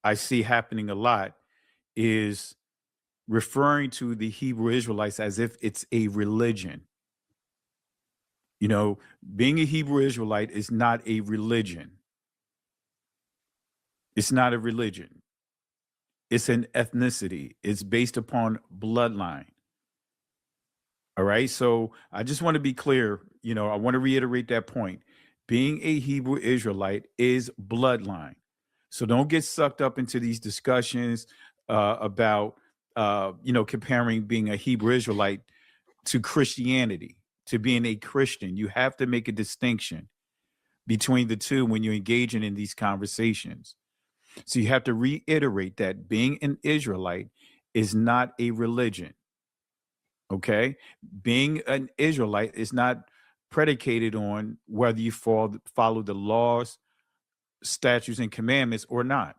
I see happening a lot is referring to the Hebrew Israelites as if it's a religion. You know, being a Hebrew Israelite is not a religion. It's not a religion. It's an ethnicity. It's based upon bloodline. All right. So I just want to be clear. You know, I want to reiterate that point. Being a Hebrew Israelite is bloodline. So don't get sucked up into these discussions about, comparing being a Hebrew Israelite to Christianity, to being a Christian. You have to make a distinction between the two when you're engaging in these conversations. So you have to reiterate that being an Israelite is not a religion. Okay. Being an Israelite is not predicated on whether you follow the laws, statutes, and commandments or not.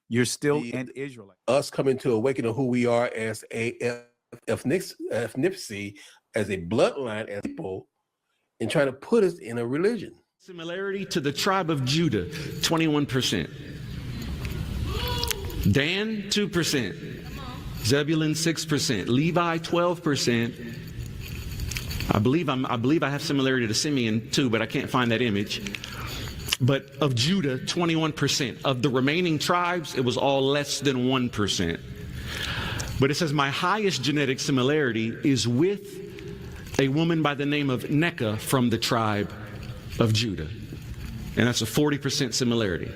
You're still an Israelite. Us coming to awaken of who we are as a ethnicity, as a bloodline, as people, and trying to put us in a religion. Similarity to the tribe of Judah, 21%. Dan, 2%. Zebulun, 6%. Levi, 12%. I believe I have similarity to Simeon too, but I can't find that image. But of Judah, 21%. Of the remaining tribes, it was all less than 1%. But it says my highest genetic similarity is with a woman by the name of Neka from the tribe of Judah. And that's a 40% similarity.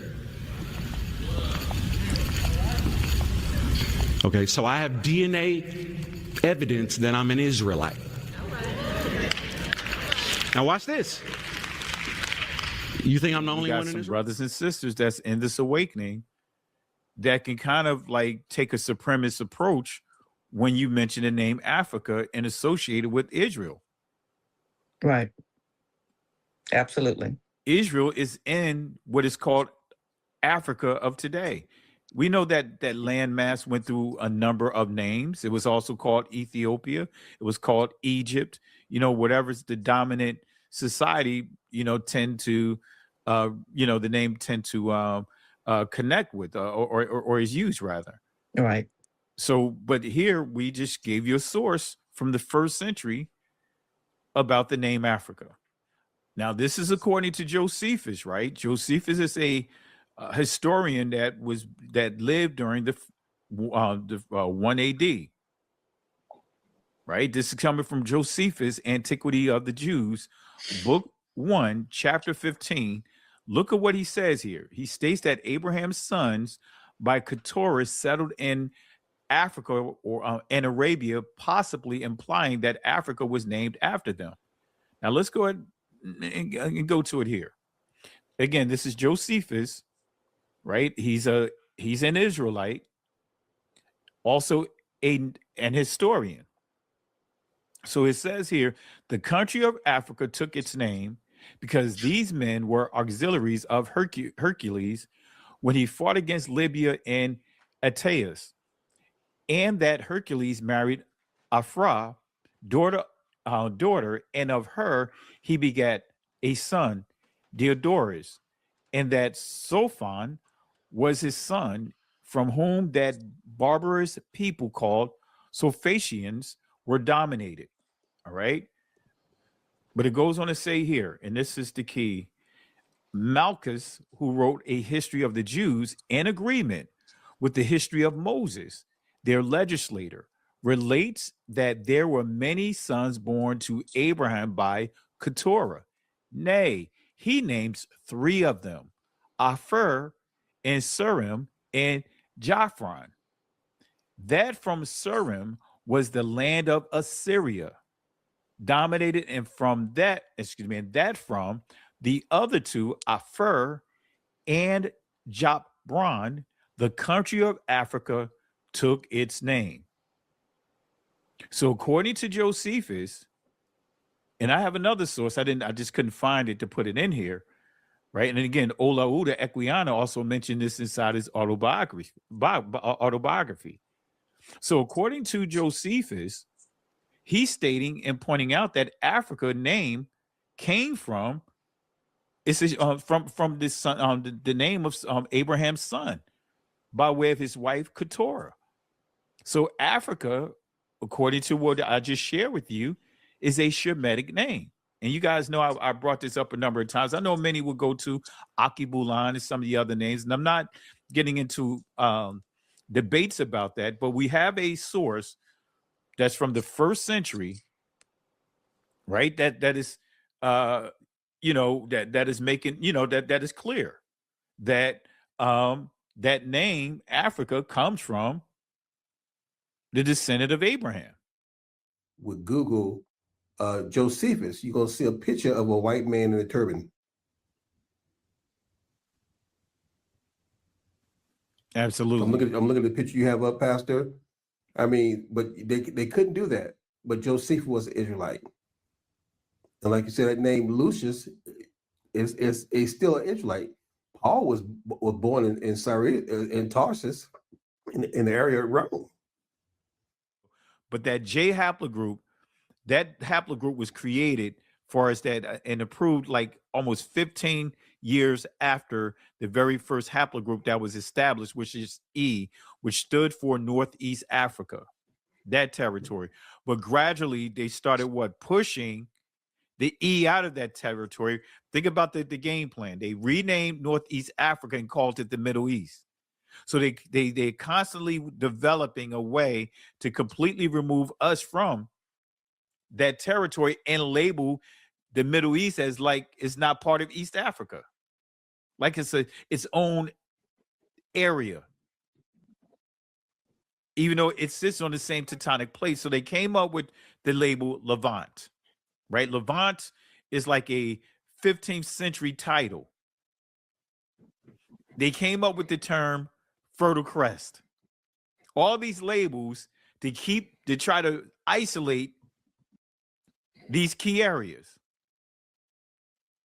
Okay, so I have DNA evidence that I'm an Israelite. Now watch this. You think I'm the only one in Israel? Brothers and sisters that's in this awakening that can kind of like take a supremacist approach when you mention the name Africa and associate it with Israel. Right. Absolutely. Israel is in what is called Africa of today. We know that that landmass went through a number of names. It was also called Ethiopia. It was called Egypt. You know, whatever's the dominant society, tend to, the name tend to connect with or is used rather. Right. So, but here we just gave you a source from the 1st century about the name Africa. Now, this is according to Josephus, right? Josephus is a historian that lived during the 1 AD, right? This is coming from Josephus, Antiquity of the Jews, book 1, chapter 15. Look at what he says here. He states that Abraham's sons by Keturah settled in Africa or in Arabia, possibly implying that Africa was named after them. Now let's go ahead and go to it here. Again, this is Josephus, right? He's an Israelite, also an historian. So it says here, the country of Africa took its name because these men were auxiliaries of Hercules when he fought against Libya and Ateas, and that Hercules married Afra, daughter, and of her he begat a son, Diodorus, and that Sophon was his son, from whom that barbarous people called Sophacians were dominated. All right. But it goes on to say here, and this is the key, Malchus, who wrote a history of the Jews in agreement with the history of Moses, their legislator, relates that there were many sons born to Abraham by Keturah. Nay, he names 3 of them, Aphir and Surim and Japhron. That from Surim was the land of Assyria, dominated, and from that, from the other 2, Aphir and Japron, the country of Africa took its name. So according to Josephus, and I have another source, I just couldn't find it to put it in here, right? And again, Olaudah Equiana also mentioned this inside his autobiography. So according to Josephus, he's stating and pointing out that Africa name came from from this son, the name of Abraham's son. by way of his wife Keturah. So Africa, according to what I just shared with you, is a Shemitic name. And you guys know I brought this up a number of times. I know many will go to Akibulan and some of the other names, and I'm not getting into debates about that, but we have a source that's from the 1st century, right? That is that is making, that is clear that that name Africa comes from the descendant of Abraham. With Google Josephus, you're gonna see a picture of a white man in a turban. Absolutely. I'm looking at the picture you have up, Pastor. I mean, but they couldn't do that. But Josephus was an Israelite, and like you said, that name Lucius is still an Israelite. Paul was born in Syria, in Tarsus, in the area of Rome. But that J haplogroup, was created for us and approved like almost 15 years after the very first haplogroup that was established, which is E, which stood for Northeast Africa, that territory. But gradually they started pushing the E out of that territory. Think about the game plan. They renamed Northeast Africa and called it the Middle East. So they're constantly developing a way to completely remove us from that territory and label the Middle East as like it's not part of East Africa, like it's its own area, even though it sits on the same tectonic plate. So they came up with the label Levant, right? Levant is like a 15th century title. They came up with the term Fertile Crest. All these labels to try to isolate these key areas.